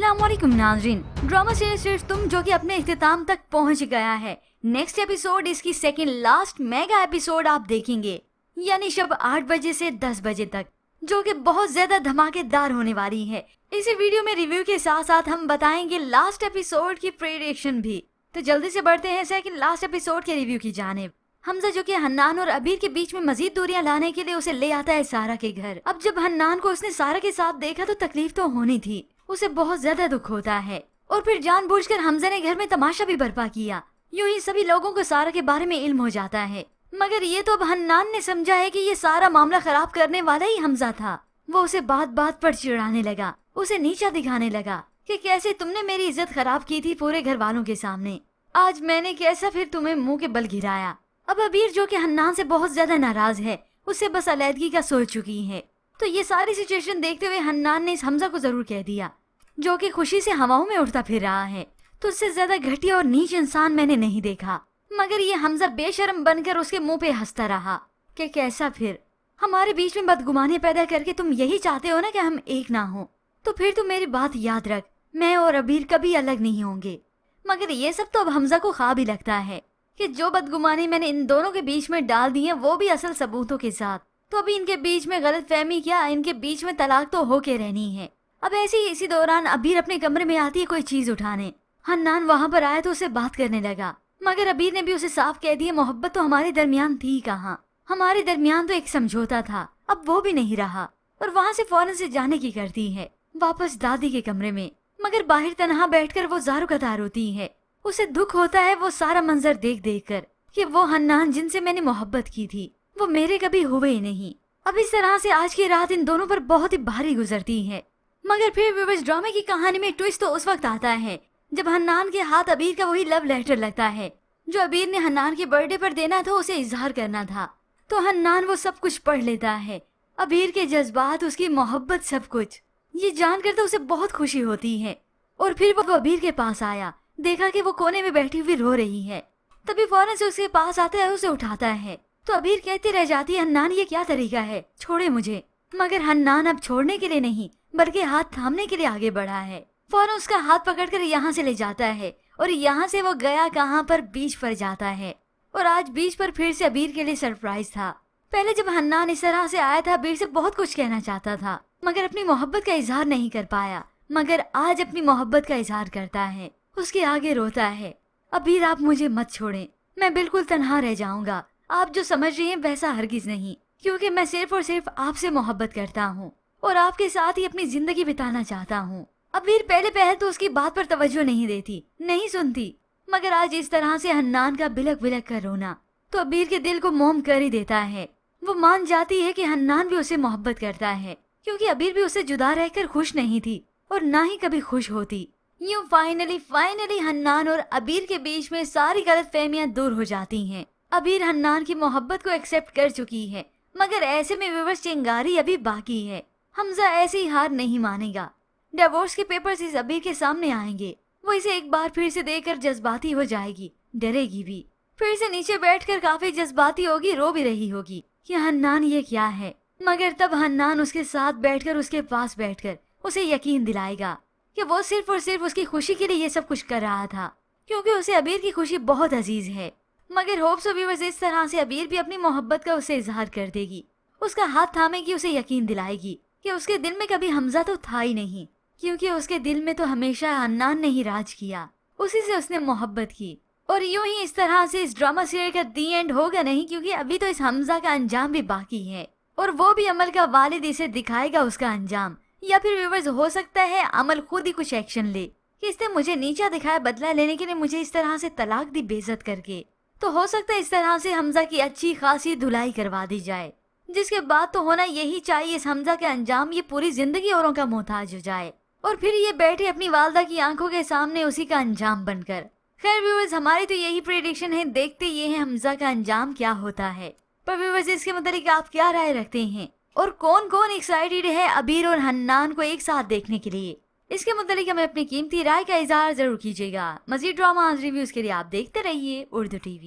अस्सलाम वालेकुम नाज़रीन। ड्रामा सीरीज तुम जो कि अपने इख्तिताम तक पहुंच गया है। नेक्स्ट एपिसोड इसकी सेकंड लास्ट मेगा एपिसोड आप देखेंगे, यानी शब 8 बजे से 10 बजे तक, जो कि बहुत ज्यादा धमाकेदार होने वाली है। इसी वीडियो में रिव्यू के साथ साथ हम बताएंगे लास्ट एपिसोड की प्रेडिक्शन भी। तो जल्दी से बढ़ते हैं सेकंड लास्ट एपिसोड के रिव्यू की जानिब। हमजा जो कि हन्नान और अबीर के बीच में मजीद दूरियां लाने के लिए उसे ले आता है सारा के घर। अब जब हन्नान को उसने सारा के साथ देखा तो तकलीफ तो होनी थी, उसे बहुत ज्यादा दुख होता है। और फिर जानबूझकर हमजा ने घर में तमाशा भी बर्पा किया। यूं ही सभी लोगों को सारा के बारे में इल्म हो जाता है, मगर ये तो अब हन्नान ने समझा है कि ये सारा मामला खराब करने वाला ही हमजा था। वो उसे बात बात पर चिढ़ाने लगा, उसे नीचा दिखाने लगा कि कैसे तुमने मेरी इज्जत खराब की थी पूरे घर वालों के सामने, आज मैंने कैसा फिर तुम्हें मुंह के बल गिराया। अब अबीर जो कि हन्नान से बहुत ज्यादा नाराज है, उसे बस अलैदगी का सोच चुकी है। तो ये सारी सिचुएशन देखते हुए हन्नान ने इस हमजा को जरूर कह दिया, जो कि खुशी से हवाओं में उड़ता फिर रहा है, तो उससे ज्यादा घटिया और नीच इंसान मैंने नहीं देखा। मगर ये हमजा बेशर्म बनकर उसके मुंह पे हंसता रहा कि कैसा फिर हमारे बीच में बदगुमानी पैदा करके तुम यही चाहते हो ना कि हम एक ना हो, तो फिर तुम मेरी बात याद रख, मैं और अबीर कभी अलग नहीं होंगे। मगर ये सब तो अब हमजा को ख्वाब ही लगता है कि जो बदगुमानी मैंने इन दोनों के बीच में डाल दी है वो भी असल सबूतों के साथ, तो अभी इनके बीच में गलत फहमी क्या, इनके बीच में तलाक तो होके रहनी है। अब ऐसे ही इसी दौरान अबीर अपने कमरे में आती है कोई चीज उठाने। हन्नान वहाँ पर आया तो उसे बात करने लगा, मगर अबीर ने भी उसे साफ कह दिया मोहब्बत तो हमारे दरमियान थी कहाँ, हमारे दरमियान तो एक समझौता था, अब वो भी नहीं रहा। और वहाँ से फौरन से जाने की करती है वापस दादी के कमरे में। मगर बाहर तनहा बैठकर वो ज़ारो कतार होती है, उसे दुख होता है वो सारा मंजर देख देख कर कि वो हन्नान जिनसे मैंने मोहब्बत की थी वो मेरे कभी हुए ही नहीं। अब इस तरह से आज की रात इन दोनों पर बहुत ही भारी गुजरती है। मगर फिर व्यूअर्स ड्रामे की कहानी में ट्विस्ट तो उस वक्त आता है जब हन्नान के हाथ अबीर का वही लव लेटर लगता है जो अबीर ने हन्नान के बर्थडे पर देना था, उसे इजहार करना था। तो हन्नान वो सब कुछ पढ़ लेता है, अबीर के जज्बात, उसकी मोहब्बत, सब कुछ। ये जानकर तो उसे बहुत खुशी होती है। और फिर वो अबीर के पास आया, देखा कि वो कोने में बैठी हुई रो रही है। तभी फौरन से उसके पास आता है, उसे उठाता है। तो अबीर कहती रह जाती है हन्नान ये क्या तरीका है, छोड़े मुझे। मगर हन्नान अब छोड़ने के लिए नहीं बल्कि हाथ थामने के लिए आगे बढ़ा है। फौरन उसका हाथ पकड़कर यहाँ से ले जाता है और यहाँ से वो गया कहाँ पर, बीच पर जाता है। और आज बीच पर फिर से अबीर के लिए सरप्राइज था। पहले जब हन्नान इस तरह से आया था अबीर से बहुत कुछ कहना चाहता था मगर अपनी मोहब्बत का इजहार नहीं कर पाया, मगर आज अपनी मोहब्बत का इजहार करता है, उसके आगे रोता है अबीर आप मुझे मत छोड़ें, मैं बिल्कुल तन्हा रह जाऊंगा। आप जो समझ रही हैं वैसा हरगिज नहीं, क्योंकि मैं सिर्फ और सिर्फ आपसे मोहब्बत करता हूँ और आपके साथ ही अपनी जिंदगी बिताना चाहता हूँ। अबीर पहले पहल तो उसकी बात पर तवज्जो नहीं देती, नहीं सुनती, मगर आज इस तरह से हन्नान का बिलक बिलक कर रोना तो अबीर के दिल को मोम कर ही देता है। वो मान जाती है कि हन्नान भी उसे मोहब्बत करता है, क्योंकि अबीर भी उससे जुदा रहकर खुश नहीं थी और ना ही कभी खुश होती। यूं फाइनली हन्नान और अबीर के बीच में सारी गलतफहमियां दूर हो जाती हैं। अबीर हन्नान की मोहब्बत को एक्सेप्ट कर चुकी है, मगर ऐसे में विवश चिंगारी अभी बाकी है। हमजा ऐसी ही हार नहीं मानेगा। डिवोर्स के पेपर्स इस अबीर के सामने आएंगे, वो इसे एक बार फिर से देखकर जज्बाती हो जाएगी, डरेगी भी, फिर से नीचे बैठकर काफी जज्बाती होगी, रो भी रही होगी कि हन्नान ये क्या है। मगर तब हन्नान उसके साथ बैठकर, उसके पास बैठकर उसे यकीन दिलाएगा कि वो सिर्फ और सिर्फ उसकी खुशी के लिए ये सब कुछ कर रहा था, क्योंकि उसे अबीर की खुशी बहुत अजीज है। मगर होप्स और व्यूअर्स इस तरह से अबीर भी अपनी मोहब्बत का उसे इजहार कर देगी, उसका हाथ थामेगी, उसे यकीन दिलाएगी कि उसके दिल में कभी हमजा तो था ही नहीं, क्योंकि उसके दिल में तो हमेशा हन्नान ने ही राज किया, उसी से उसने मोहब्बत की। और यूं ही इस तरह से इस ड्रामा सीरियल का दी एंड होगा नहीं, क्योंकि अभी तो इस हमजा का अंजाम भी बाकी है और वो भी अमल का वालिद इसे दिखाएगा उसका अंजाम। या फिर व्यूअर्स हो सकता है अमल खुद ही कुछ एक्शन ले कि इसने मुझे नीचा दिखाया, बदला लेने के लिए मुझे इस तरह से तलाक दी बेइज्जत करके, तो हो सकता है इस तरह से हमजा की अच्छी खासी धुलाई करवा दी जाए, जिसके बाद तो होना यही चाहिए इस हमजा के अंजाम ये पूरी जिंदगी औरों का मोहताज हो जाए और फिर ये बैठे अपनी वालदा की आंखों के सामने उसी का अंजाम बनकर। खैर व्यूअर्स हमारी तो यही प्रेडिक्शन है, देखते ये है हमजा का अंजाम क्या होता है। पर व्यूअर्स इसके मुताबिक आप क्या राय रखते हैं और कौन कौन एक्साइटेड है अबीर और हन्नान को एक साथ देखने के लिए, इसके मुताबिक हमें अपनी कीमती राय का इजहार जरूर कीजिएगा। मजीद ड्रामा रिव्यूज के लिए आप देखते रहिए उर्दू टीवी।